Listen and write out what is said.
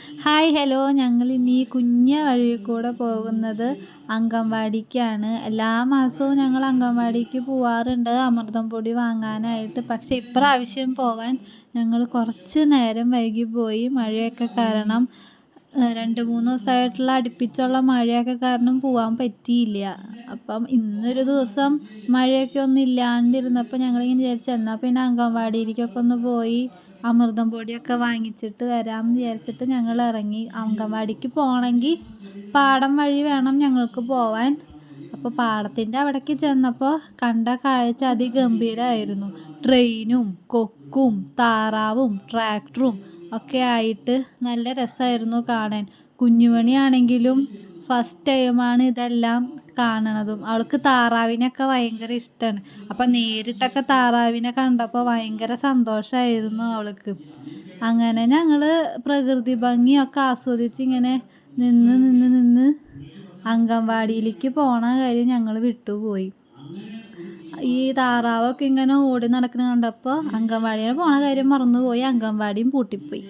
Hi hello ഞങ്ങൾ ഇന്ന് ഈ കുഞ്ഞ വഴി കൂടെ പോകുന്നത് അംഗൻവാടിക്കാണ്. എല്ലാ മാസവും ഞങ്ങൾ അംഗൻവാടിക്ക് പോവാറുണ്ട് അമൃതം പൊടി വാങ്ങാനായിട്ട്. പക്ഷേ ഇപ്രാവശ്യം പോവാൻ ഞങ്ങൾ കുറച്ച് നേരം വൈകിപ്പോയി. മഴയൊക്കെ കാരണം 2-3 ദിവസമായിട്ടുള്ള അടുപ്പിച്ചുള്ള മഴയൊക്കെ കാരണം പോവാൻ പറ്റിയില്ല. അപ്പം ഇന്നൊരു ദിവസം മഴയൊക്കെ ഒന്നും ഇല്ലാണ്ടിരുന്നപ്പോൾ ഞങ്ങളിങ്ങനെ വിചാരിച്ചു എന്നാൽ പിന്നെ അംഗൻവാടിയിലേക്കൊക്കെ ഒന്ന് പോയി അമൃതം പൊടിയൊക്കെ വാങ്ങിച്ചിട്ട് വരാമെന്ന് വിചാരിച്ചിട്ട് ഞങ്ങൾ ഇറങ്ങി. അംഗൻവാടിക്ക് പോകണമെങ്കിൽ പാടം വഴി വേണം ഞങ്ങൾക്ക് പോവാൻ. അപ്പോൾ പാടത്തിൻ്റെ അവിടേക്ക് ചെന്നപ്പോൾ കണ്ട കാഴ്ച അതിഗംഭീരമായിരുന്നു. ട്രെയിനും കൊക്കും താറാവും ട്രാക്ടറും ഒക്കെ ആയിട്ട് നല്ല രസമായിരുന്നു കാണാൻ. കുഞ്ഞുമണിയാണെങ്കിലും ഫസ്റ്റ് ടൈമാണ് ഇതെല്ലാം കാണണതും. അവൾക്ക് താറാവിനൊക്കെ ഭയങ്കര ഇഷ്ടമാണ്. അപ്പം നേരിട്ടൊക്കെ താറാവിനെ കണ്ടപ്പോൾ ഭയങ്കര സന്തോഷമായിരുന്നു അവൾക്ക്. അങ്ങനെ ഞങ്ങൾ പ്രകൃതി ഭംഗിയൊക്കെ ആസ്വദിച്ച് ഇങ്ങനെ നിന്ന് അംഗൻവാടിയിലേക്ക് പോണ കാര്യം ഞങ്ങൾ വിട്ടുപോയി. ഈ താറാവൊക്കെ ഇങ്ങനെ ഓടി നടക്കുന്നത് കണ്ടപ്പോൾ അംഗൻവാടിയിൽ പോണ കാര്യം മറന്നുപോയി. അംഗൻവാടിയും പൂട്ടിപ്പോയി.